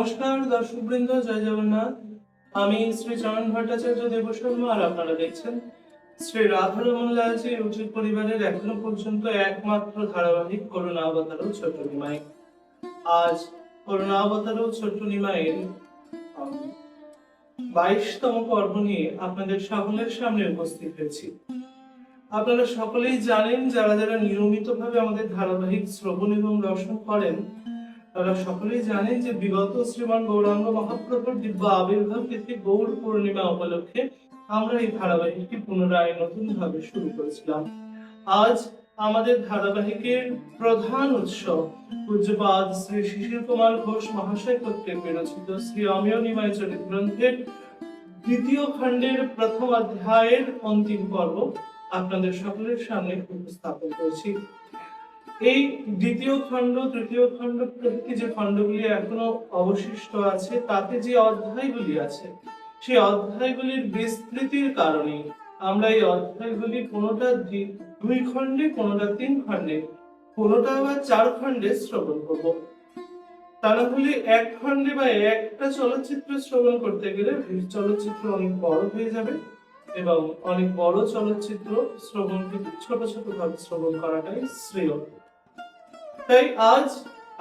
নমস্কার দর্শক বৃন্দ, জয় জগন্নাথ। আমি শ্রী চরণ ভট্টাচার্য দেবশর্মা, আর আপনারা দেখছেন শ্রী রাধারমণ লালজি ইউটিউব পরিবারের এখনো পর্যন্ত একমাত্র ধারাবাহিক করুণাবতার ও ছোট্ট নিমাই। আজ করুণাবতার ও ছোট্ট নিমাইয়ের 22তম পর্ব নিয়ে আপনাদের সকলের সামনে উপস্থিত হয়েছি। আপনারা সকলেই জানেন, যারা যারা নিয়মিতভাবে আমাদের ধারাবাহিক শ্রবণ এবং দর্শন করেন তারা সকলেই জানেন যে বিগত শ্রীমান গৌরাঙ্গ মহাপ্রভুর দিব্য আবির্ভাব তিথি গৌর পূর্ণিমা উপলক্ষে আমরা এই ধারাবাহিকটি পুনরায় নতুন ভাবে শুরু করেছিলাম। আজ আমাদের ধারাবাহিকের প্রধান উৎসব পূজ্যপাদ শ্রী শিশির কুমার ঘোষ মহাশয় কর্তৃক বিরচিত শ্রী অমিয় নিমাই চরিত গ্রন্থের দ্বিতীয় খণ্ডের প্রথম অধ্যায়ের অন্তিম পর্ব আপনাদের সকলের সামনে উপস্থাপন করছি। এই দ্বিতীয় খণ্ড, তৃতীয় খণ্ড প্রভৃতি যে খণ্ডগুলি এখনো অবশিষ্ট আছে, তাতে যে অধ্যায়গুলি আছে সেই অধ্যায়গুলির বিস্তৃতির কারণে আমরা এই অধ্যায়গুলি কোনোটা 2 খণ্ডে, কোনোটা 3 খণ্ডে, কোনোটা আবার 4 খণ্ডে শ্রবণ করব। তা না হলে এক খণ্ডে বা একটা চলচ্চিত্র শ্রবণ করতে গেলে চলচ্চিত্র অনেক বড় হয়ে যাবে এবং অনেক বড় চলচ্চিত্র শ্রবণ থেকে ছোট ছোট ভাবে শ্রবণ করাটাই শ্রেয়। তাই আজ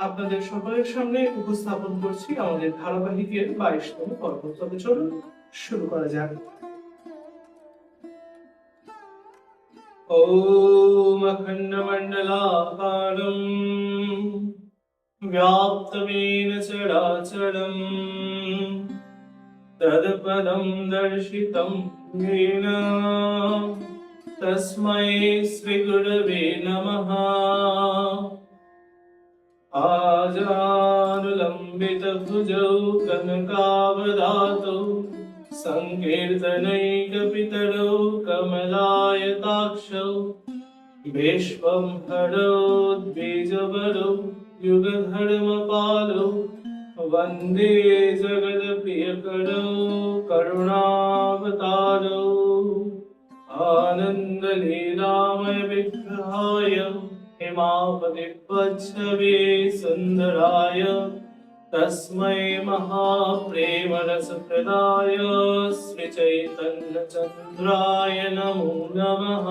আপনাদের সকলের সামনে উপস্থাপন করছি আমাদের ধারাবাহিকের 22তম পর্ব। তবে চলুন শুরু করা যাক। ওম অখণ্ড মণ্ডলাকারম व्याप्तमेन चराचरम् तत्पदं दर्शितं येन तस्मै श्रीगुरवे नमः। आजानुलम्बितभुजौ कनकावदातौ सङ्कीर्तनैकपितरौ कमलायताक्षौ विश्वंभरौ द्विजवरौ युगधर्मपालौ वन्दे जगत्प्रियकरौ करुणावतारौ आनन्दलीलामय विग्रहाय हिमापतिपच्छवे सुन्दराय तस्मै महाप्रेमरसप्रदाय श्रीचैतन्यचन्द्राय नमो नमः।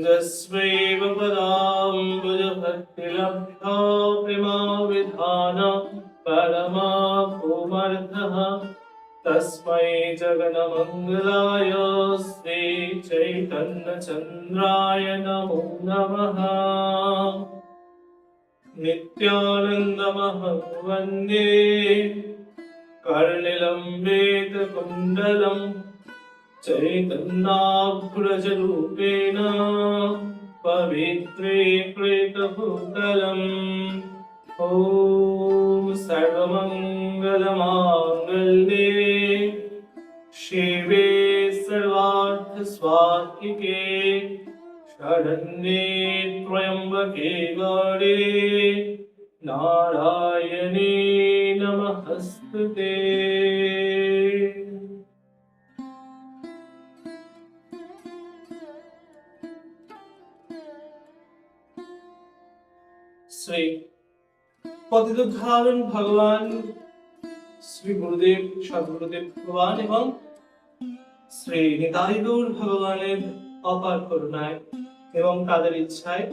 यस्वैव पदाम्बुजभक्तिलब्धा प्रेमाविधान परमा भूमर्थः तस्मै जगन्मङ्गलाय श्री चैतन्यचन्द्राय नमो नमः। नित्यानन्दमहं वन्दे कर्णिलम्बितकुण्डलं चैतन्याग्रजरूपेण पवित्रीकृतभूतलम्। ॐ सर्वमङ्गलमाङ्गल्ये शिवे सर्वार्थसाधिके शरण्ये त्र्यम्बके गौरी नारायणे नमस्तुते। শ্রী পতিতোদ্ধারণ ভগবান শ্রী গুরুদেব, সদ্গুরুদেব ভগবান এবং শ্রী নিতাই গৌর ভগবানের অপার করুণায় এবং তাদের ইচ্ছায়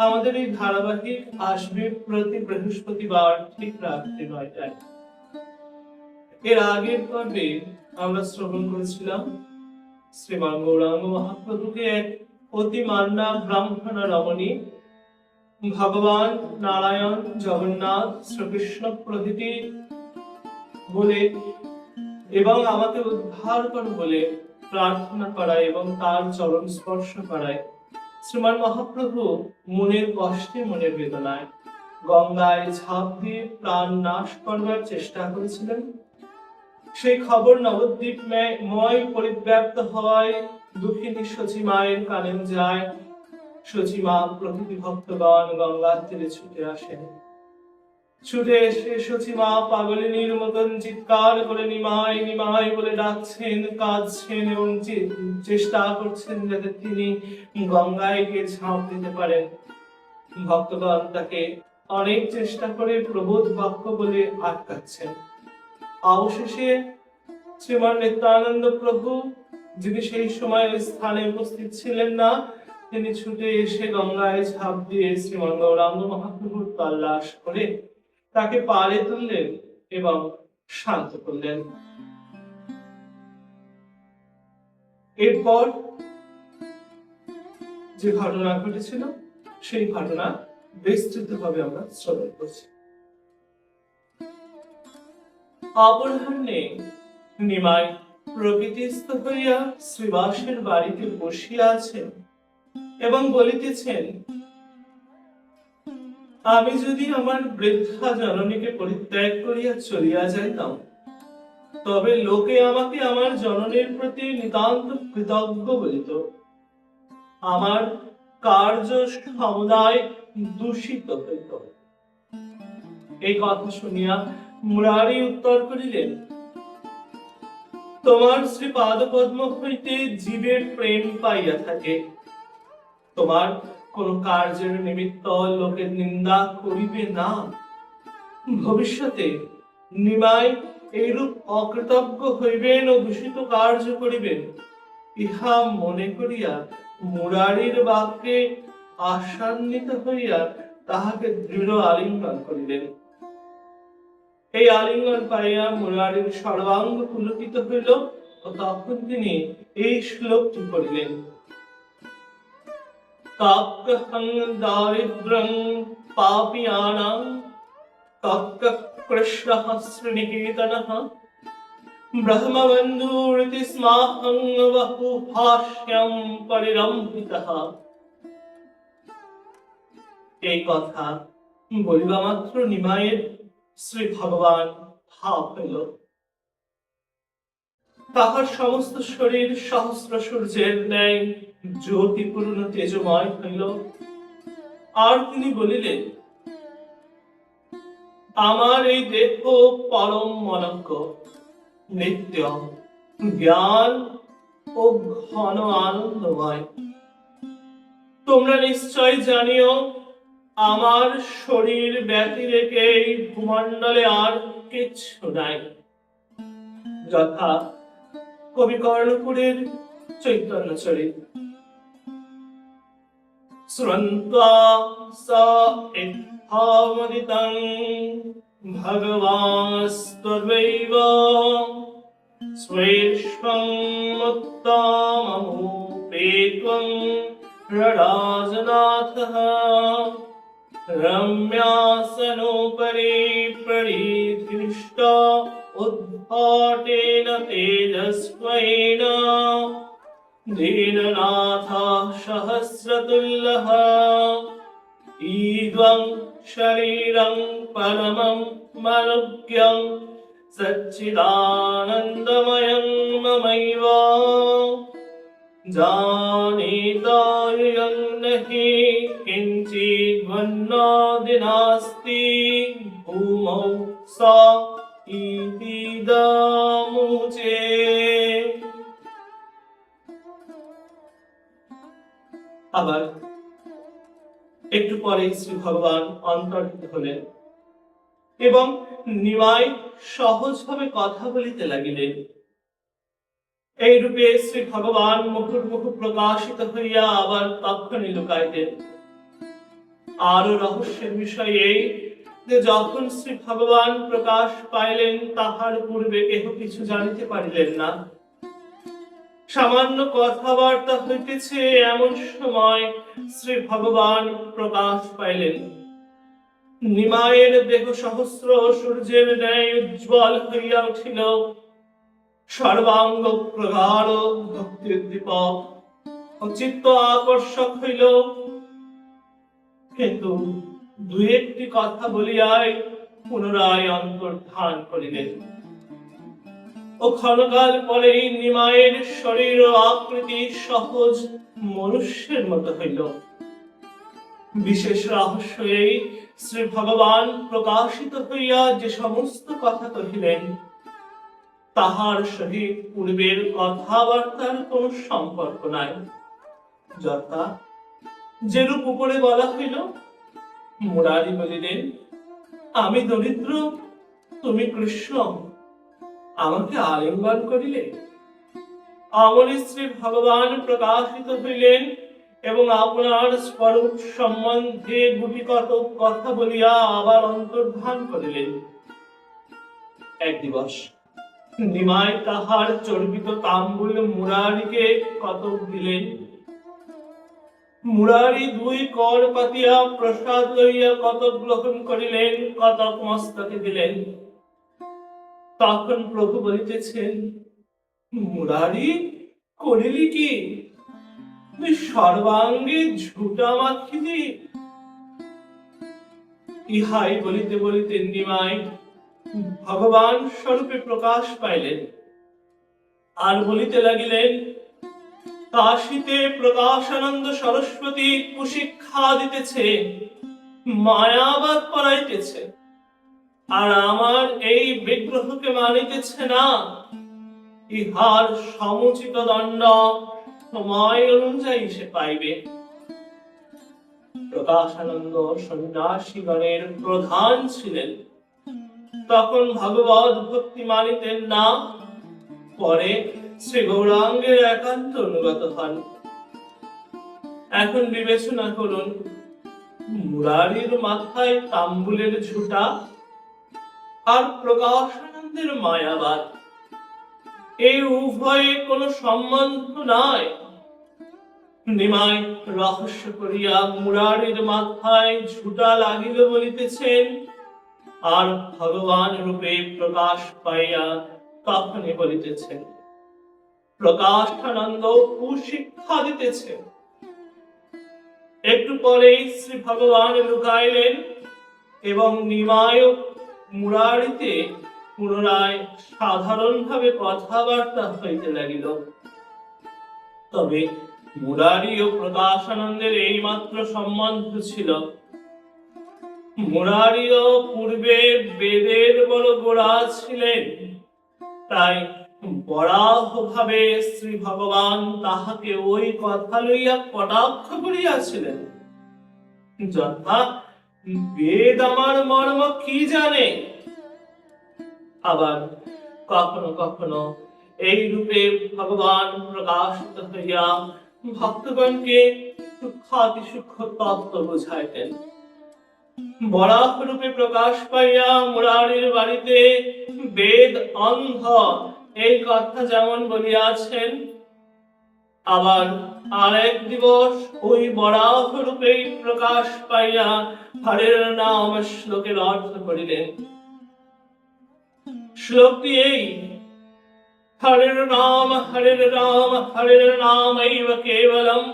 আমাদের এই ধারাবাহিক আসবে প্রতি বৃহস্পতিবার ঠিক রাত্রি 9টায়। এর আগের পর্বে আমরা শ্রবণ করেছিলাম শ্রীমান গৌরাঙ্গ মহাপ্রভুকে এক অতি মান্না ব্রাহ্মণ রমণী ভগবান নারায়ণ, জগন্নাথ, শ্রীকৃষ্ণ প্রভৃতি বলে এবং আমাকে উদ্ধার কর বলে প্রার্থনা করায় এবং তার চরণ স্পর্শ করায় শ্রীমান মহাপ্রভু মনের কষ্টে, মনের বেদনায় গঙ্গায় ঝাঁপ দিয়ে প্রাণ নাশ করবার চেষ্টা করেছিলেন। সেই খবর নবদ্বীপময় পরিব্যাপ্ত হওয়ায় দুঃখিনী শচী মায়ের কানে যায়। শচী মা প্রভৃতি ভক্তগণ গঙ্গার তীরে ছুটে আসেন। ছুটে এসে শচী মা পাগলিনীর মতন চিৎকার করে নিমাই নিমাই বলে ডাকছেন, কাঁদছেন এবং চেষ্টা করছেন যাতে তিনি গঙ্গায় গিয়ে ঝাঁপ দিতে পারেন। ভক্তগণ তাকে অনেক চেষ্টা করে প্রবোধ বাক্য বলে আটকাচ্ছেন। অবশেষে শ্রীমান নিত্যানন্দ প্রভু, যিনি সেই সময় ওই স্থানে উপস্থিত ছিলেন না, তিনি ছুটে এসে গঙ্গায় ঝাঁপ দিয়ে শ্রীমান গৌরাঙ্গ মহাপ্রভুর তল্লাশ করে তাকে পাড়ে তুললেন এবং শান্ত করলেন। এরপর যে ঘটনা ঘটেছিল সেই ঘটনা বিস্তৃতভাবে আমরা শ্রবণ করছি। অপরাহ্নে নিমাই প্রকৃতিস্থ হইয়া শ্রীবাসের বাড়িতে বসিয়া আছেন এবং বলিতেছেন, আমি যদি আমার বৃদ্ধা জননীকে পরিত্যাগ করিয়া চলিয়া যাইতাম, তবে লোকে আমাকে আমার জননীর প্রতি নিতান্ত কৃতজ্ঞ বলিত, আমার কার্য সমুদায় দূষিত হইত। এই কথা শুনিয়া মুরারি উত্তর করিলেন, তোমার শ্রী পাদপদ্ম হইতে জীবের প্রেম পাইয়া থাকে, তোমার কোন কার্যের নিমিত্ত লোকের নিন্দা করিবে না। ভবিষ্যতে নিমাই এইরূপ অকৃতজ্ঞ হইবেন ও দূষিত কার্য করিবেন, ইহা মনে করিয়া মুরারির বাক্যে আশান্বিত হইয়া তাহাকে দৃঢ় আলিঙ্গন করিলেন। এই আলিঙ্গন পাইয়া মুরারির সর্বাঙ্গ পুলকিত হইল ও তখন তিনি এই শ্লোকটি পড়িলেন, কাপ্যহং দারিদ্রং পাপিয়ানাং কাপ্যকৃষ্ণঃ শ্রীনিকেতনঃ ব্রহ্মবন্ধুরিতি স্মাহং বহু ভাষ্যং পরিরম্ভিতঃ। এই কথা বলিবা মাত্র নিমাইয়ের শ্রী ভগবান ভাব হইল। তাহার সমস্ত শরীর সহস্র সূর্যের ন্যায় জ্যোতিপূর্ণ তেজময় হইল। আর তিনি বলিলেন, আমার এই দেহ পরম মনজ্ঞ, নিত্য, জ্ঞান ও ঘন আনন্দময়। তোমরা নিশ্চয় জানিও, আমার শরীর ব্যতিরেকে এই ভূমণ্ডলে আর কিছু নাই। যথা কবি কর্ণপুরের চৈতন্য চরিত, শ্রন্ত্বা সা ইত্থামদিতং ভগবানস্তবৈব স্বৈষ্মং মুত্তামমুপেত্বং রাজনাথঃ রম্যাসনোপরি পরিধৃষ্ট উদ্ঘাটেন তেজস্বেন দীননাথঃ সহস্রতুল্যঃ ঈদ্বং শরীরং পরমং মনুজ্ঞং সচ্চিদানন্দময়ং মমৈব জানিতায়ং নহি কিঞ্চিদন্নাদি নাস্তি ভূমৌ সা ইতিদমুচে। আবার একটু পরে শ্রী ভগবান অন্তর্হিত হলেন এবং নিমাই সহজভাবে কথা বলিতে লাগিলেন। এই রূপে শ্রী ভগবান মুহুর্মুহু প্রকাশিত হইয়া আবার তক্ষণে লুকাইতেন। আরো রহস্যের বিষয় এই যে যখন শ্রী ভগবান প্রকাশ পাইলেন, তাহার পূর্বে কেহ কিছু জানিতে পারিলেন না। সামান্য কথাবার্তা হইতেছে এমন সময় শ্রী ভগবান প্রকাশ পাইলেন। নিমাইয়ের দেহ সহস্র সূর্যের ন্যায় উজ্জ্বল হইয়া উঠিল, সর্বাঙ্গ প্রগাঢ় ভক্তির দীপক ও চিত্ত আকর্ষক হইল। কিন্তু দুই একটি কথা বলিয়াই পুনরায় অন্তর্ধান করিলেন ও ক্ষণকাল পরেই নিমাইয়ের শরীর ও আকৃতি সহজ মনুষ্যের মতো হইল। বিশেষ রহস্য এই, শ্রী ভগবান প্রকাশিত হইয়া যে সমস্ত কথা কহিলেন, তাহার সহিত পূর্বের কথাবার্তার কোন সম্পর্ক নাই। যথা যেরূপ উপরে বলা হইল, মুরারি বলিলেন, আমি দরিদ্র, তুমি কৃষ্ণ, আমাকে আলিঙ্গন করিলে। অমনি শ্রী ভগবান প্রকাশিত হইলেন এবং আপনার স্বরূপ সম্বন্ধে গুটি কতক কথা বলিয়া আবার অন্তর্ধান করিলেন। এক দিবস নিমাই তাহার চর্বিত তাম্বুল মুরারিকে কতক দিলেন। মুরারি দুই কর পাতিয়া প্রসাদ লইয়া কতক গ্রহণ করিলেন, কতক মস্তকে দিলেন। তখন প্রভু বলিতেছেন, মুরারি, করিলি কি? তুই সর্বাঙ্গে ঝুটা মাখিলি। ইহাই বলিতে বলিতে নিমাই ভগবান স্বরূপে প্রকাশ পাইলেন, আর বলিতে লাগিলেন, কাশীতে প্রকাশানন্দ সরস্বতী কুশিক্ষা দিতেছে, মায়াবাদ পড়াইতেছে, আর আমার এই বিগ্রহকে মানিতেছে না। ইহার সমুচিত দণ্ড সময় অনুযায়ী সে পাইবে। প্রকাশানন্দ সন্ন্যাসীগণের প্রধান ছিলেন, তখন ভগবদ ভক্তি মানিতেন না, পরে শ্রী গৌরাঙ্গের একান্ত অনুগত হন। এখন বিবেচনা করুন, মুরারির মাথায় তাম্বুলের ঝুটা আর প্রকাশানন্দের মায়াবাদ, এই উভয়ে কোনো সম্বন্ধ নাই। নিমাই রহস্য করিয়া মুরারির মাথায় ঝুটা লাগিল বলিতেছেন, আর ভগবান রূপে প্রকাশ পাইয়া তখনই বলিতেছেন, প্রকাশানন্দ কুশিক্ষা দিতেছে। একটু পরেই শ্রী ভগবান লুকাইলেন এবং নিমাই মুরারিতে পুনরায় সাধারণভাবে কথাবার্তা হইতে লাগিল। তবে মুরারি ও প্রকাশানন্দের এই মাত্র সম্বন্ধ ছিল। মুরারিও পূর্বে বেদের বড় গোড়া ছিলেন, তাই বরাহ ভাবে শ্রী ভগবান তাহাকে ওই কথা লইয়া কটাক্ষ করিয়াছিলেন, যথা, বেদ আমার মর্ম কি জানে। আবার কখনো কখনো এই রূপে ভগবান প্রকাশিত হইয়া ভক্তগণকে সূক্ষ্মাতি সূক্ষ্ম তত্ত্ব বুঝাইতেন। বরাহ রূপে প্রকাশ পাইয়া মুরারির বাড়িতে বেদ অন্ধ, এই কথা যেমন বলিয়াছেন, আবার আরেক দিবস ওই বরাহ রূপেই প্রকাশ পাইয়া হরের নাম শ্লোকের অর্থ করিলেন। শ্লোকটি এই, হরের নাম হরের নাম হরের নামৈব কেবলম,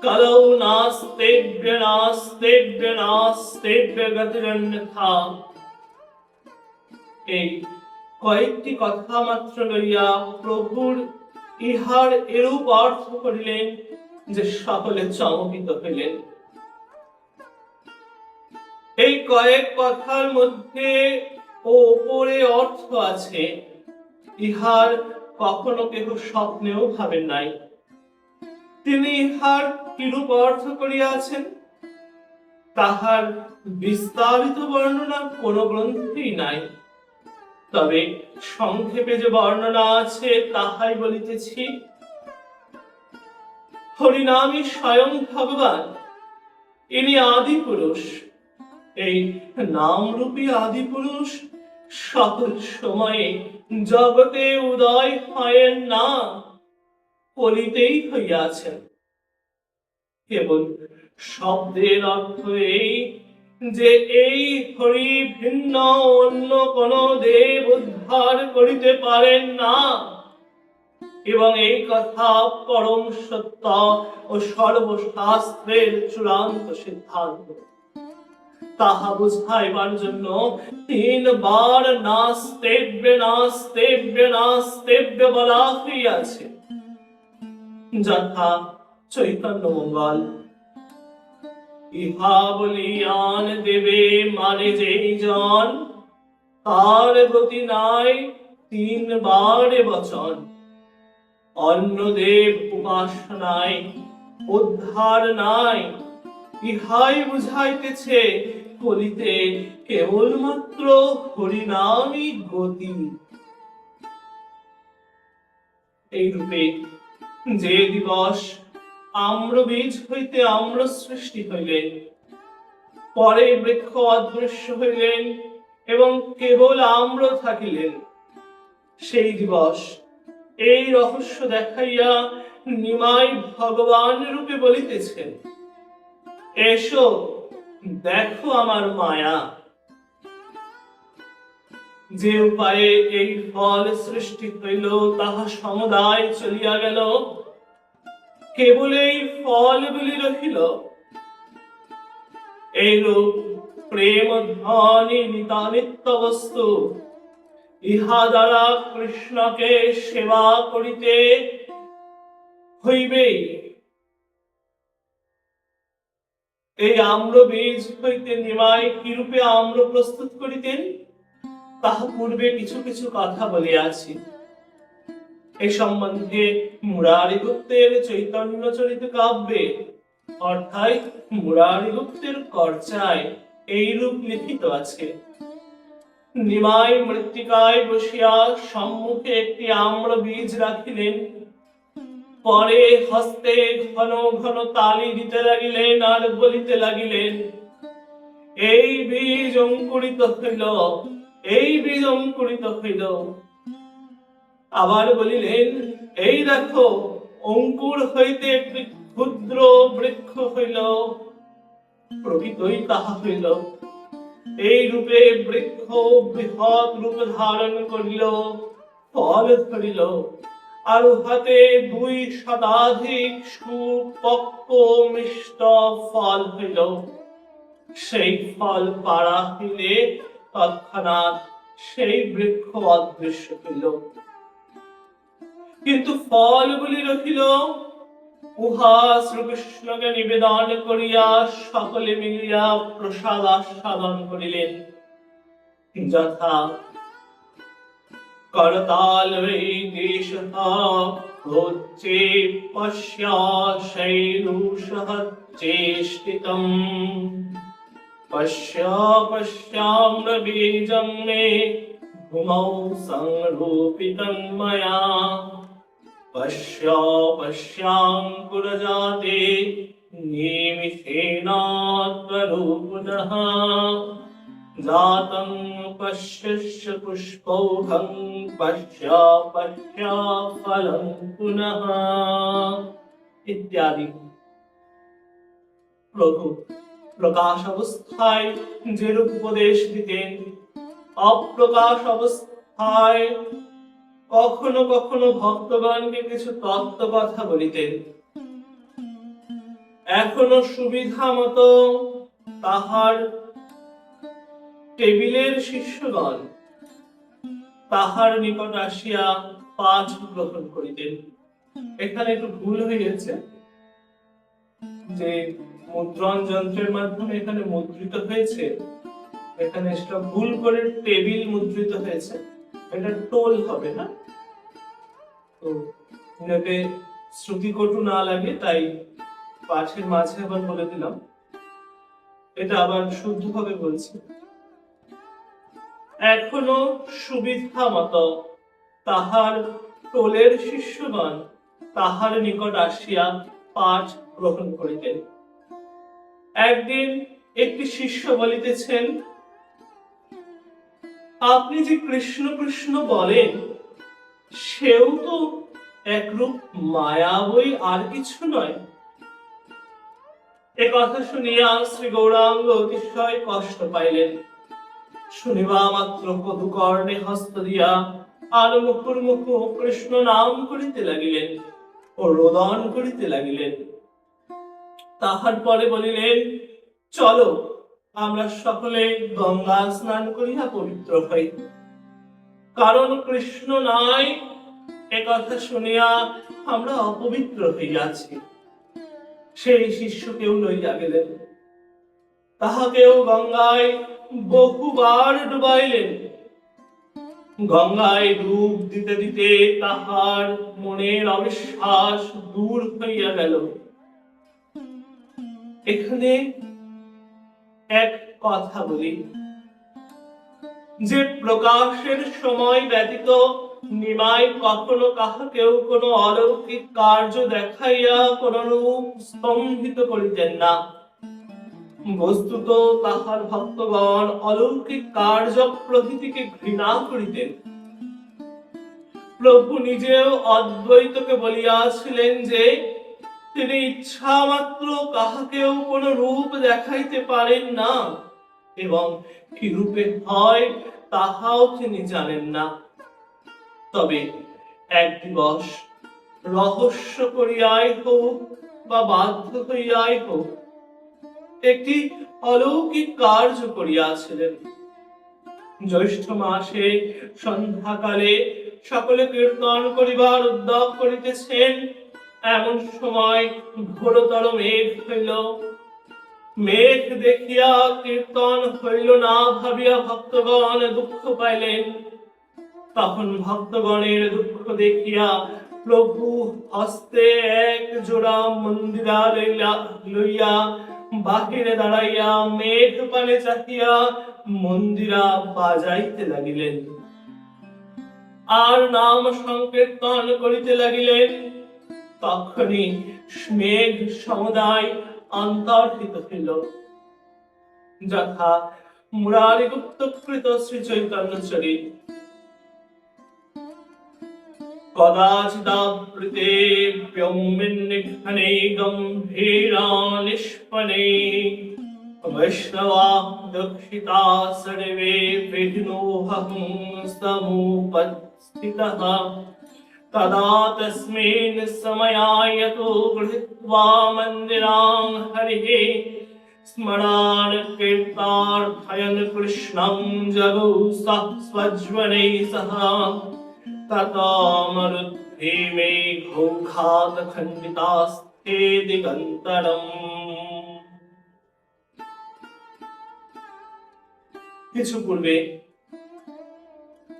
কলৌ নাস্তেভ্য নাস্তেভ্য নাস্তেভ্য গতিরন্যথা। এই কয়েকটি কথা মাত্র লইয়া প্রভুর ইহার এরূপ অর্থ করিলেন যে সকলে চমকিত হইলেন। এই কয়েক কথার মধ্যে ও ওপরে অর্থ আছে, ইহার কখনো কেহ স্বপ্নেও ভাবেন নাই। তিনি ইহার কিরূপ অর্থ করিয়াছেন তাহার বিস্তারিত বর্ণনা কোন গ্রন্থেই নাই। তবে সংক্ষেপে যে বর্ণনা আছে তাহাই বলিতেছি। হরিনামই স্বয়ং ভগবান, ইনি আদি পুরুষ। এই নামরূপী আদি পুরুষ সকল সময়ে জগতে উদয় হয় না, কলিতেই হইয়াছেন। কেবল শব্দের অর্থ এই যে এই হরি ভিন্ন অন্য কোন দেব উদ্ধার করিতে পারেন না, এবং এই কথা পরম সত্য ও সর্বশাস্ত্রের চূড়ান্ত সিদ্ধান্ত। তাহা বুঝাইবার জন্য 3 বার নাস্তেভ্য নাস্তেভ্য নাস্তেভ্য বলা হইয়াছে, যথা চৈতন্য মঙ্গল। ইহা বলিয়ান দেবে মানে যেই জন, তার গতি নাই 3 বার বচন। অন্য দেব উপাসনায় উদ্ধার নাই, ইহাই বুঝাইতেছে কলিতে কেবলমাত্র হরিনামই গতি। এই রূপে যে দিবস আম্রবীজ হইতে আম্র সৃষ্টি হইলেন, পরে বৃক্ষ অদৃশ্য হইলেন এবং কেবল আম্র থাকিলেন, সেই দিবস এই রহস্য দেখাইয়া নিমাই ভগবান রূপে বলিতেছেন, এসো দেখো আমার মায়া। যে উপায়ে এই ফল সৃষ্টি হইল তাহা সমুদায় চলিয়া গেল, কেবল এই ফলগুলি রহিল। এইরূপ প্রেম ধ্বনি নিতানিত্য বস্তু, ইহা দ্বারা কৃষ্ণকে সেবা করিতে হইবে। এই আম্র বীজ হইতে নিমাই কিরূপে আম্র প্রস্তুত করিতেন তাহা পূর্বে কিছু কিছু কথা বলিয়াছি। এ সম্বন্ধে মুরারি গুপ্তের চৈতন্য চরিত কাব্যে অর্থাৎ মুরারি গুপ্তের কর্চায় এইরূপ লিখিত আছে। নিমাই মৃত্তিকায় বসিয়া সম্মুখে একটি আম্র বীজ রাখিলেন, পরে হস্তে ঘন ঘন তালি দিতে লাগিলেন আর বলিতে লাগিলেন, এই বীজ অঙ্কুরিত হইল, এই বীজ অঙ্কুরিত হইল। আবার বলিলেন, এই দেখো অঙ্কুর হইতে একটি ক্ষুদ্র বৃক্ষ হইল, প্রকৃতই তাহা হইল। এই রূপে বৃক্ষ বৃহৎ রূপ ধারণ করিল, ফল ধরিল, আর উহাতে 2 শতাধিক সুপক্ব মিষ্ট ফল হইল। সেই ফল পাড়া হইলে তৎক্ষণাৎ সেই বৃক্ষ অদৃশ্য হইল, কিন্তু ফলগুলি রহিল। উহা শ্রীকৃষ্ণকে নিবেদন করিয়া সকলে মিলিয়া প্রসাদ আস্বাদন করিলেন, যথা করতাল বৈদেশः ভোজ্যে পশ্যা শৈলুষः চেষ্টিতम् পশ্যা পশ্যাম্রবীজং মে ভূমৌ সংরূপিতং ময়া পশ্যা পশ্যাঙ্কুরজাতে নিমিষেনাত্মরূপিণঃ জাতং পশ্যস্য পুষ্পৌঘং পশ্যা পশ্যা ফলং পুনঃ ইত্যাদি। প্রভু প্রকাশ অবস্থায় যেরূপ উপদেশ দিতেন, অপ্রকাশ অবস্থায় কখনো কখনো ভক্তগণকে কিছু তত্ত্ব কথা বলিতেন। এখনো সুবিধা মতো তাহার টেবিলের শিষ্যগণ তাহার নিকট আসিয়া পাঠ গ্রহণ করিতেন। এখানে একটু ভুল হয়ে গেছে, যে মুদ্রণ যন্ত্রের মাধ্যমে এখানে মুদ্রিত হয়েছে, এখানে সেটা ভুল করে টেবিল মুদ্রিত হয়েছে, এটা টোল হবে না। তো যাতে শ্রুতিকটু না লাগে তাই পাঠের মাঝে আবার বলে দিলাম, এটা আবার শুদ্ধভাবে বলছি। এখনো সুবিধা মতো তাহার টোলের শিষ্যগণ তাহার নিকট আসিয়া পাঠ গ্রহণ করিতেন। একদিন একটি শিষ্য বলিতেছেন, আপনি যে কৃষ্ণ কৃষ্ণ বলেন, সেও তো একরূপ মায়া বই, আর কিছু নয়। এ কথা শুনিয়া শ্রী গৌরাঙ্গ অতিশয় কষ্ট পাইলেন। শুনিবা মাত্র কর্ণে হস্ত দিয়া আর মুখুর্মুখ কৃষ্ণ নাম করিতে লাগিলেন ও রোদন করিতে লাগিলেন। তাহার পরে বলিলেন, চলো আমরা সকলে গঙ্গা স্নান করিয়া পবিত্র হই, কারণ কৃষ্ণ নাই এ কথা শুনিয়া আমরা অপবিত্র হইয়াছি। সেই শিষ্যকেও লইয়া গেলেন, তাহাকেও গঙ্গায় বহুবার ডুবাইলেন। গঙ্গায় ডুব দিতে দিতে তাহার মনের অবিশ্বাস দূর হইয়া গেল। এখানে এক কথা বলি যে প্রকাশের সময় ব্যতীত নিমাই কখনো কাহাকেও কোনো অলৌকিক কার্য দেখাইয়া কোন রূপ স্তম্ভিত করিতেন না। বস্তুত তাহার ভক্তগণ অলৌকিক কার্য প্রভৃতিকে ঘৃণা করিতেন। প্রভু নিজেও অদ্বৈতকে বলিয়াছিলেন যে তিনি ইচ্ছা মাত্র কাহাকেও কোন রূপ দেখাইতে পারেন না এবং কি রূপে হয় তাহাও তিনি জানেন না। তবে এক দিবস রহস্য করিয়াই হোক বা বাধ্য হইয়াই হোক একটি অলৌকিক কার্য করিয়াছিলেন। জ্যৈষ্ঠ মাসে সন্ধ্যাকালে সকলে কীর্তন করিবার উদ্যোগ করিতেছেন। এমন সময় ঘোরতর মেঘ হইল। মেঘ দেখিয়া কীর্তন হইল না ভাবিয়া ভক্তগণ দুঃখ পাইলেন। তখন ভক্তগণের দুঃখ দেখিয়া প্রভু হস্তে এক জোড়া মন্দিরা লইয়া বাহিরে দাঁড়াইয়া মেঘ পানে চাহিয়া মন্দিরা বাজাইতে লাগিলেন আর নাম সংকীর্তন করিতে লাগিলেন। তখনই মেঘ সমুদায় অন্তর্হিত হইল, যথা মুরারি গুপ্ত কৃত শ্রী চৈতন্য চরিত। কদাচিদাবৃতে ব্যোমিন্নিঘ্নে গম্ভীরা নিষ্পনে বৈষ্ণবা দক্ষিতা সর্বে বিঘ্নোহং সমুপস্থিতঃ। তদা তস্মিन् সময়ায়তো গৃহীত্वा মন্দিরাং হরিঃ স্মরান কীর্তার্থয়न् কৃষ্ণং জগৌ সঃ স্বজ্জনैः সহ। ততমরুদ্ধে মেঘৌঘাত খণ্ডিতাস্তে দিগন্তরম। কিছু পূর্বে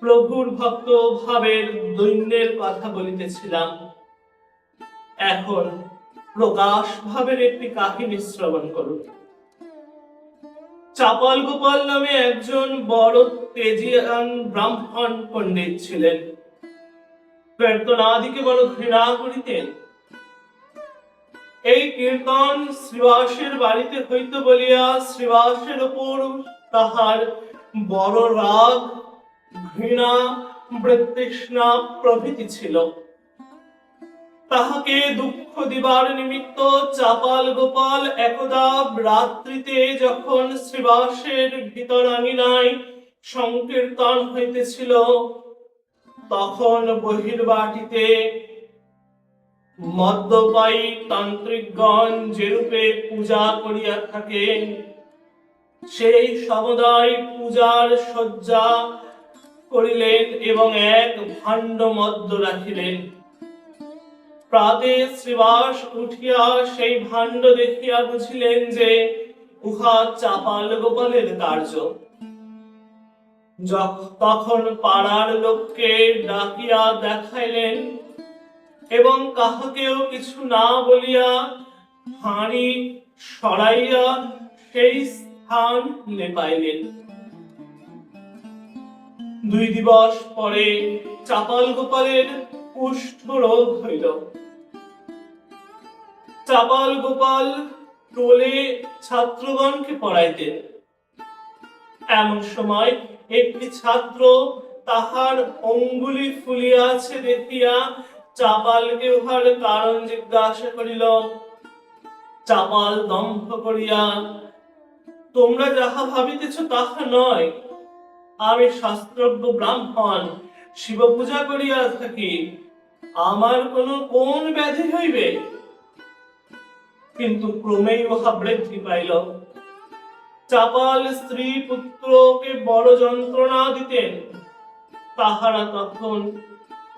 প্রভুর ভক্ত ভাবের দৈন্যের কথা বলিতেছিলাম। এখন প্রকাশ ভাবের একটি কাহিনী শ্রবণ করুন। চাপাল গোপাল নামে একজন বড় তেজিয়ান ব্রাহ্মণ পণ্ডিত ছিলেন। কীর্তনাদিকে বড় ঘৃণা করিতেন। এই কীর্তন শ্রীবাসের বাড়িতে হইত বলিয়া শ্রীবাসের উপর তাহার বড় রাগ, ঘৃণা, বিতৃষ্ণা প্রভৃতি ছিল। তাহাকে দুঃখ দিবার নিমিত্ত চাপাল গোপাল একদা রাত্রিতে যখন শ্রীবাসের ভিতর আঙিনায় সংকীর্তন হইতেছিল, তখন বহির্বাটিতে মদ্যপায়ী তান্ত্রিকগণ যেরূপে পূজা করিয়া থাকেন, সেই সমুদায় পূজার সজ্জা করিলেন এবং এক ভাণ্ড মদ্য রাখিলেন। প্রাতে শ্রীবাস উঠিয়া সেই ভাণ্ড দেখিয়া বুঝিলেন যে উহা চাপাল গোপালের কার্য। তখন পাড়ার লোককে ডাকিয়া দেখাইলেন এবং কাহাকেও কিছু না বলিয়া হাঁড়ি সরাইয়া সেই স্থান লেপাইলেন। 2 দিবস পরে চাপাল গোপালের কুষ্ঠ রোগ হইল। চাপাল গোপাল টোলে ছাত্রগণকে পড়াইতেন। এমন সময় একটি ছাত্র তাহার অঙ্গুলি ফুলিয়াছে দেখিয়া চাপালকে উহার কারণ জিজ্ঞাসা করিল। চাপাল দম্ভ করিয়া, তোমরা যাহা ভাবিতেছ তাহা নয়, আমি শাস্ত্রজ্ঞ ব্রাহ্মণ, শিব পূজা করিয়া থাকি, আমার কোন ব্যাধি হইবে? কিন্তু ক্রমেই উহা বৃদ্ধি পাইল। চাপাল স্ত্রী পুত্রকে বড় যন্ত্রণা দিতেন। তাহারা তখন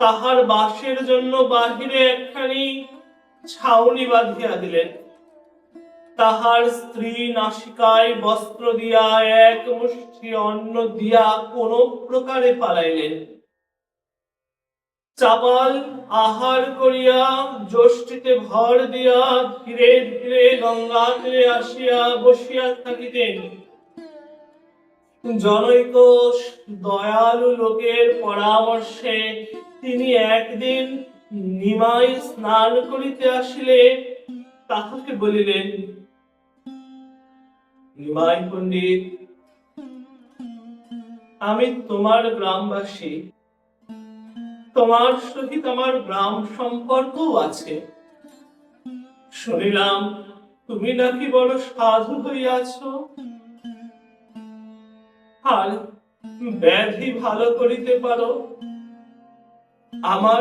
তাহার বাসের জন্য বাহিরে একখানি ছাউনি বাঁধিয়া দিলেন। তাহার স্ত্রী নাসিকায় বস্ত্র দিয়া এক মুষ্টি অন্ন দিয়া কোন প্রকারে পালাইলেন। চাপাল আহার করিয়া যষ্টিতে ভর দিয়া ধীরে ধীরে গঙ্গা তীরে আসিয়া বসিয়া থাকিতেন। জনৈক দয়ালু লোকের পরামর্শে তিনি একদিন নিমাই স্নান করিতে আসিলে তাহাকে বলিলেন, নিমাই পণ্ডিত, আমি তোমার গ্রামবাসী, তোমার সহিত আমার গ্রাম সম্পর্কও আছে। শুনিলাম তুমি নাকি বড় সাধু হইয়াছ, আর ব্যাধি ভালো করিতে পারো। আমার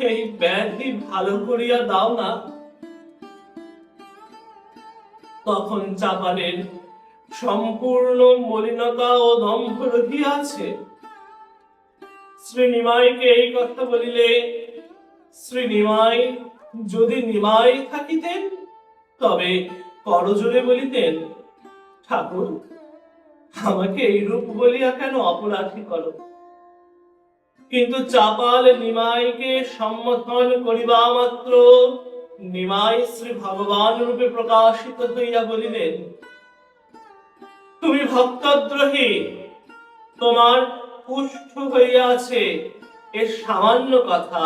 এই ব্যাধি ভালো করিয়া দাও না। তখন চাপালের সম্পূর্ণ মলিনতা ও দম্ভ রহিয়াছে। শ্রী নিমাইকে এই কথা বলিলে শ্রী নিমাই যদি নিমাই থাকিতেন তবে করজোড়ে বলিতেন, ঠাকুর, আমাকে এইরূপ বলিয়া কেন অপরাধী করো? কিন্তু চাপাল নিমাইকে সম্বোধন করিবা মাত্র নিমাই শ্রী ভগবান রূপে প্রকাশিত হইয়া বলিলেন, তুমি ভক্তদ্রোহী, তোমার পুষ্ট হইয়াছে এ সামান্য কথা,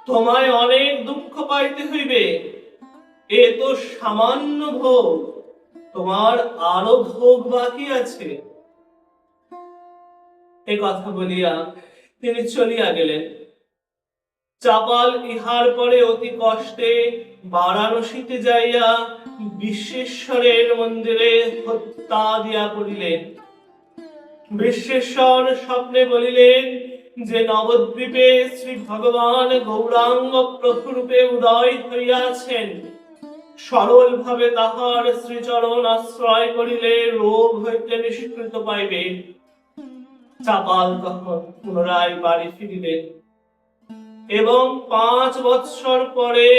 তোমায় অনেক দুঃখ পাইতে হইবে, এ তো সামান্য ভোগ, তোমার আরো ভোগ বাকি আছে। এ কথা বলিয়া তিনি চলিয়া গেলেন। চাপাল ইহার পরে অতি কষ্টে বারাণসীতে যাইয়া বিশ্বেশ্বরের মন্দিরে হত্যা দিয়া পড়িলেন। বিশ্বেশ্বর স্বপ্নে বলিলেন যে নবদ্বীপে শ্রী ভগবান গৌরাঙ্গ প্রভুরূপে উদয় হইয়াছেন, সরল ভাবে তাহার শ্রীচরণ আশ্রয় করিলে রোগ হইতে নিষ্কৃত পাইবে। চাপাল তখন পুনরায় বাড়ি ফিরিলেন এবং 5 বৎসর পরে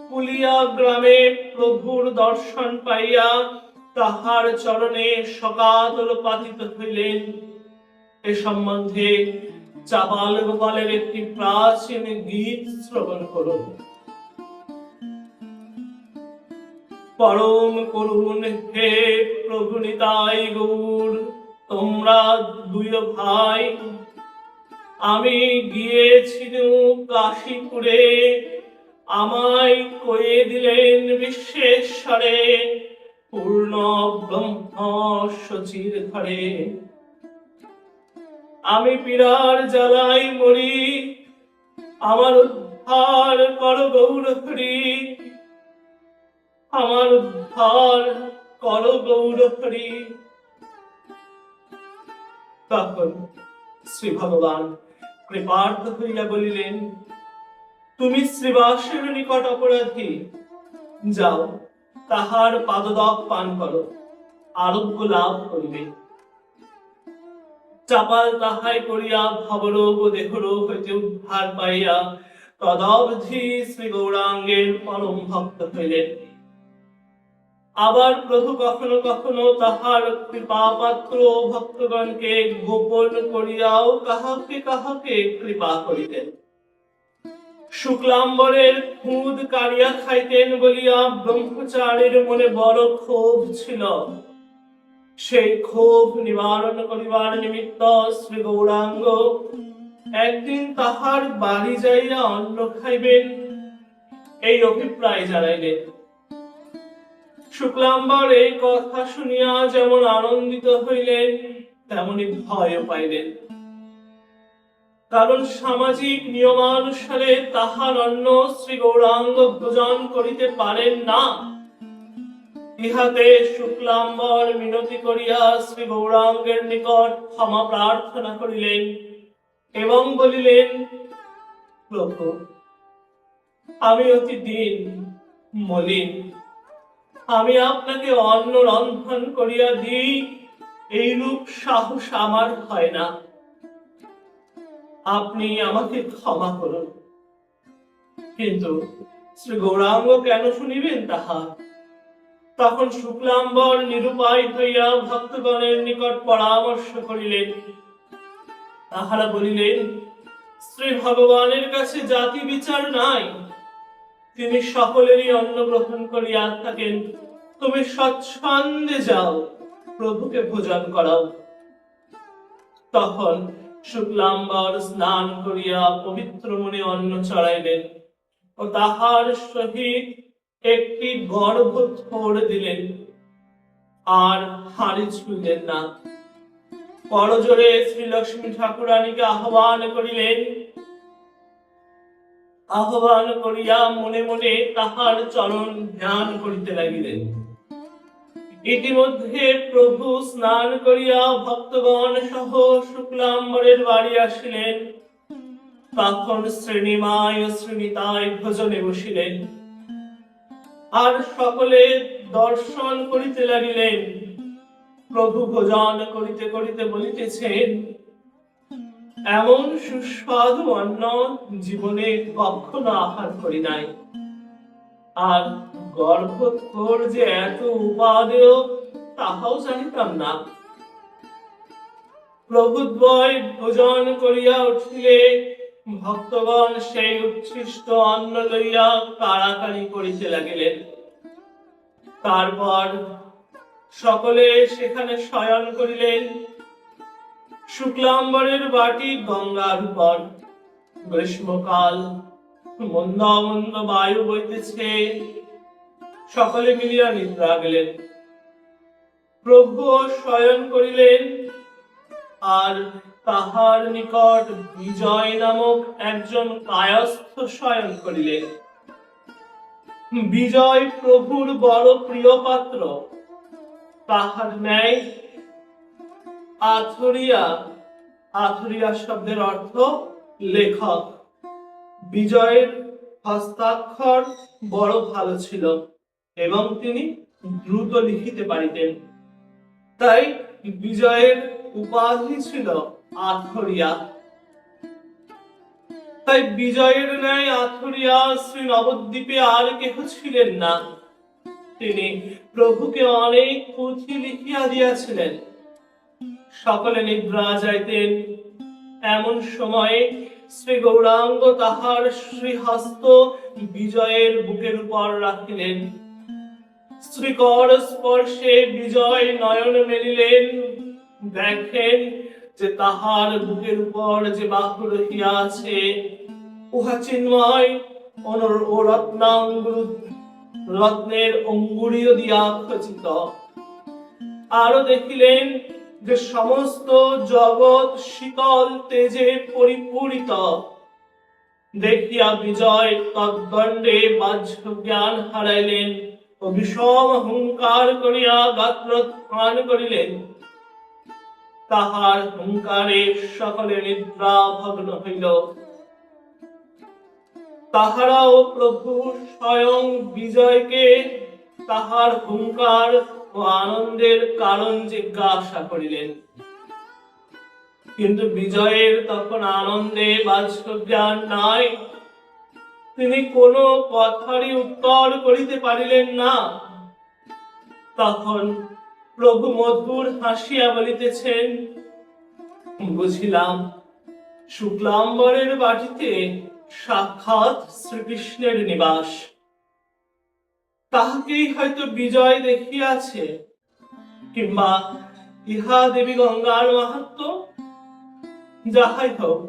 পুলিয়া গ্রামে প্রভুর দর্শন পাইয়া তাহার চরণে সকাতর পাতিত হইলেন। এ সম্বন্ধে চাপাল গোপালের একটি প্রাচীন গীত শ্রবণ করুন। পরম করুণ হে প্রভু নিতাই গৌর, তোমরা 2 ভাই, আমি গিয়েছিলুম কাশীপুরে, আমায় কয়ে দিলেন বিশ্বেশ্বরে, পূর্ণ ব্রহ্ম সচির ঘরে। আমি পীড়ার জ্বালাই মরি, আমার উদ্ধার কর গৌর হরি, আমার উদ্ধার কর গৌর হরি। তখন শ্রী ভগবান কৃপার্থ হইয়া বলিলেন, তুমি শ্রীবাসের নিকট অপরাধী, যাও তাহার পাদদক পান করো, আরোগ্য লাভ করিবে। চাপাল তাহাই করিয়া ভবরোগ ও দেহরোগ হইতে উদ্ধার পাইয়া তদবধি শ্রী গৌরাঙ্গের পরম ভক্ত হইলেন। আবার প্রভু কখনো কখনো তাহার কৃপাপাত্র ভক্তগণকে গোপন করিয়াও কাহাকে কাহাকে কৃপা করিতেন। শুক্লাম্বরের খুদ কাড়িয়া খাইতেন বলিয়া ব্রহ্মচারীর মনে বড় ক্ষোভ ছিল। সেই ক্ষোভ নিবারণ করিবার নিমিত্ত শ্রী গৌরাঙ্গ একদিন তাহার বাড়ি যাইয়া অন্ন খাইবেন এই অভিপ্রায় জানাইলেন। শুক্লাম্বর এই কথা শুনিয়া যেমন আনন্দিত হইলেন তেমনি ভয়ও পাইলেন, কারণ সামাজিক নিয়মানুসারে তাহার অন্ন শ্রী গৌরাঙ্গ ভোজন করিতে পারেন না। ইহাতে শুক্লাম্বর মিনতি করিয়া শ্রী গৌরাঙ্গের নিকট ক্ষমা প্রার্থনা করিলেন এবং বলিলেন, প্রভু, আমি অতি দীন মলিন, আমি আপনাকে অন্ন রন্ধন করিয়া দিই এইরূপ সাহস আমার হয় না, আপনি আমাকে ক্ষমা করুন। কিন্তু শ্রী গৌরাঙ্গ কেন শুনিবেন তাহা? তখন শুক্লাম্বর নিরুপায় হইয়া ভক্তগণের নিকট পরামর্শ করিলেন। তাহারা বলিলেন, শ্রী ভগবানের কাছে জাতি বিচার নাই, তিনি সকলেরই অন্ন গ্রহণ করিয়া থাকেন। তুমি স্বচ্ছন্দে যাও, প্রভুকে ভোজন করাও। তখন শুক্লাম্বর স্নান করিয়া পবিত্র মনে অন্ন চড়াইলেন ও তাহার সহিত একটি গর্ভ থোড় দিলেন, আর হাড়ি ছুঁইলেন না। করজোড়ে শ্রীলক্ষ্মী ঠাকুরানীকে আহ্বান করিলেন। আহ্বান করিয়া মনে মনে তাহার চরণ ধ্যান করিতে লাগিলেন। ইতিমধ্যে প্রভু স্নান করিয়া ভক্তগণ সহ শুক্লাম্বরের বাড়ি আসিলেন। তখন শ্রেণীমায় ও শ্রেণীতায় ভোজনে বসিলেন, আর সকলে দর্শন করিতে লাগিলেন। প্রভু ভোজন করিতে করিতে বলিতেছেন, এমন সুস্বাদু অন্ন জীবনে কখনো আহার করি নাই, আর গর্ভথোর যে এত উপাদেয় তাহাও জানিতাম না। প্রভুদ্বয় ভোজন করিয়া উঠিলে ভক্তগণ সেই উচ্ছিষ্ট অন্ন লইয়া কাড়াকাড়ি করিতে লাগিলেন। তারপর সকলে সেখানে শয়ন করিলেন। শুক্লাম্বরের বাটি গঙ্গার উপর। গ্রীষ্মকাল, মন্দ মন্দ বায়ু বইতেছে, সকলে মিলিয়া নিদ্রা গেলেন। প্রভু শয়ন করিলেন, আর তাহার নিকট বিজয় নামক একজন কায়স্থ শয়ন করিলেন। বিজয় প্রভুর বড় প্রিয় পাত্র। তাহার ন্যায় আথরিয়া, আথরিয়া শব্দের অর্থ লেখক। বিজয়ের হস্তাক্ষর বড় ভালো ছিল এবং তিনি দ্রুত লিখিতে পারিতেন, তাই বিজয়ের উপাধি ছিল আথরিয়া। তাই বিজয়ের ন্যায় আথরিয়া শ্রী নবদ্বীপে আর কেহ ছিলেন না। তিনি প্রভুকে অনেক পুঁথি লিখিয়া দিয়াছিলেন। সকলে নিদ্রা যাইতেন। এমন সময়ে শ্রী গৌরাঙ্গ তাহার শ্রীহস্ত বিজয়ের বুকের উপর রাখিলেন। শ্রীকর স্পর্শে বিজয় নয়ন মেলিলেন। দেখেন যে তাহার বুকের উপর যে বাহু রহিয়া আছে, উহা চিন্ময় ও রত্নের অঙ্গুরীয় দিয়া খচিত। আরো দেখিলেন যে সমস্ত জগৎ শীতল তেজে পরিপূরিত। দেখিয়া বিজয় তদ্দণ্ডে বাহ্য জ্ঞান হারাইলেন ও বিষম হুঙ্কার করিয়া গাত্রোত্থান করিলেন। তাহার হুঙ্কারে সকলে নিদ্রা ভগ্ন হইল। তাহারাও প্রভু স্বয়ং বিজয়কে তাহার হুঙ্কার ও আনন্দের কারণ জিজ্ঞাসা করিলেন। কিন্তু বিজয়ের তখন আনন্দে বাহ্য জ্ঞান নাই। তিনি কোনো কথারই উত্তর করিতে পারিলেন না। তখন প্রভু মধুর হাসিয়া বলিতেছেন, বুঝিলাম শুক্লাম্বরের বাটিতে সাক্ষাৎ শ্রীকৃষ্ণের নিবাস। তাহাকেই হয়তো বিজয় দেখিয়াছে, কিংবা ইহা দেবী গঙ্গার মাহাত্ম্য। যাহাই হোক,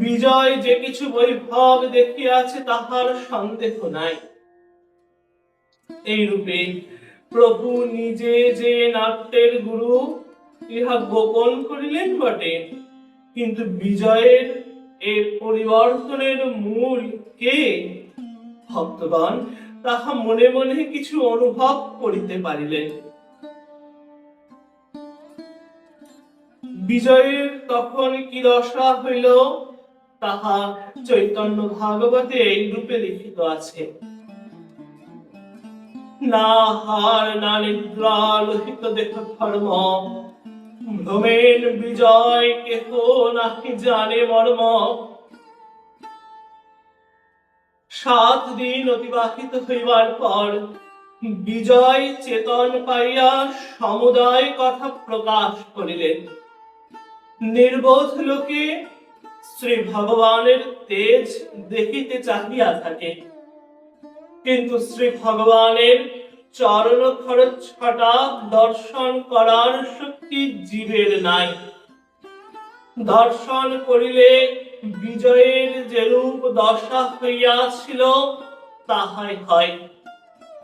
বিজয় যে কিছু বৈভব দেখিয়াছে তাহার সন্দেহ নাই। এই রূপে প্রভু নিজে যে নাট্যের গুরু, ইহা গোপন করিলেন বটে, কিন্তু বিজয়ের এই পরিবর্তনের মূল কে? ভক্তগণ তাহা মনে মনে কিছু অনুভব করিতে পারিলেন। বিজয়ের তখন কি দশা হইল তাহা চৈতন্য ভাগবতে এই রূপে লিখিত আছে। না হার না নিদ্রা লোহিত দেহ ধর্ম, ভ্রমেন বিজয় কেহ নাহি জানে মর্ম। 7 দিন অতিবাহিত হইবার পর বিজয় চেতন পাইয়া সমুদয় কথা প্রকাশ করিলেন। নির্বোধ লোকে শ্রী ভগবানের তেজ দেখিতে চাহিয়া থাকে, কিন্তু শ্রী ভগবানের চরণ খরচ হঠাৎ দর্শন করার শক্তি জীবের নাই। দর্শন করিলে বিজয়ের যেরূপ দশা হইয়াছিল তাহাই হয়।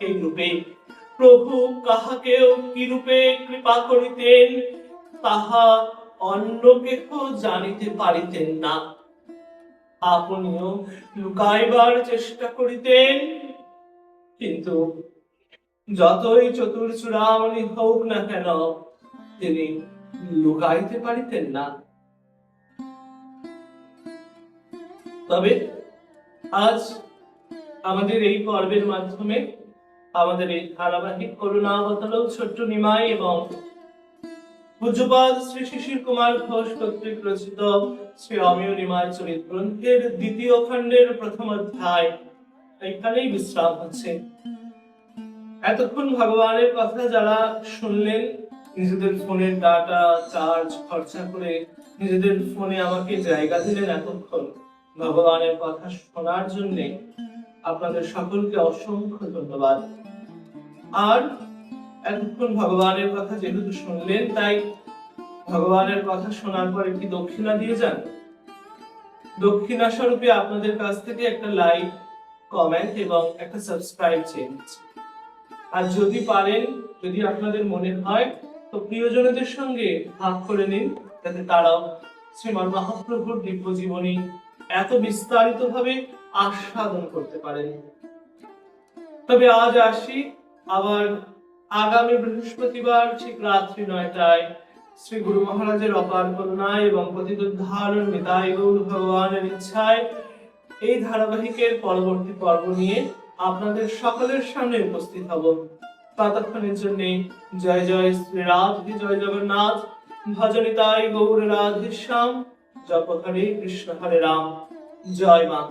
এই রূপে প্রভু কাহাকেও কি রূপে কৃপা করিতেন তাহা অন্য কেহ জানিতে পারিতেন না। আপনিও লুকাইবার চেষ্টা করিতেন, কিন্তু যতই চতুর চূড়ামণি হোক না কেন তিনি লুকাইতে পারিতেন না। তবে আজ আমাদের এই পর্বের মাধ্যমে আমাদের এই ধারাবাহিক করুণাবতারক ছোট্ট নিমাই এবং পূজ্যপাদ শ্রী শিশির কুমার ঘোষ কর্তৃক রচিত শ্রী অমিয় নিমাই চরিত গ্রন্থের দ্বিতীয় খণ্ডের প্রথম অধ্যায় এখানেই বিশ্রাম হচ্ছে। এতক্ষণ ভগবানের কথা যারা শুনলেন, নিজেদের ফোনের ডাটা চার্জ খরচা করে নিজেদের ফোনে আমাকে জায়গা দিলেন এতক্ষণ ভগবানের কথা শোনার জন্য, আপনাদের সকলকে অসংখ্য ধন্যবাদ। আর এতক্ষণ ভগবানের কথা যেহেতু শুনলেন, তাই ভগবানের কথা শোনার পর একটি দক্ষিণা দিয়ে যান। দক্ষিণা স্বরূপে আপনাদের কাছ থেকে একটা লাইক, কমেন্ট এবং একটা সাবস্ক্রাইব চেয়ে নিচ্ছি। আর যদি পারেন, যদি আপনাদের মনে হয়, তো প্রিয়জনদের সঙ্গে ভাগ করে নিন, যাতে তারাও শ্রীমান মহাপ্রভুর দিব্য জীবনী এত বিস্তারিত ভাবে আস্বাদন করতে পারেন। তবে আজ আসি, আবার আগামী বৃহস্পতিবার ঠিক রাত্রি 9টায় শ্রী গুরু মহারাজের অপার করুণায় এবং পতিতোদ্ধারণ নিতাই গৌর ভগবানের ইচ্ছায় এই ধারাবাহিকের পরবর্তী পর্ব নিয়ে আপনাদের সকলের সামনে উপস্থিত হব। ততক্ষণের জন্য জয় জয় শ্রী রাধে, জয় জগন্নাথ, ভজনিতাই গৌর রাধেশ্যাম, জপ হরে কৃষ্ণ হরে রাম, জয় মা।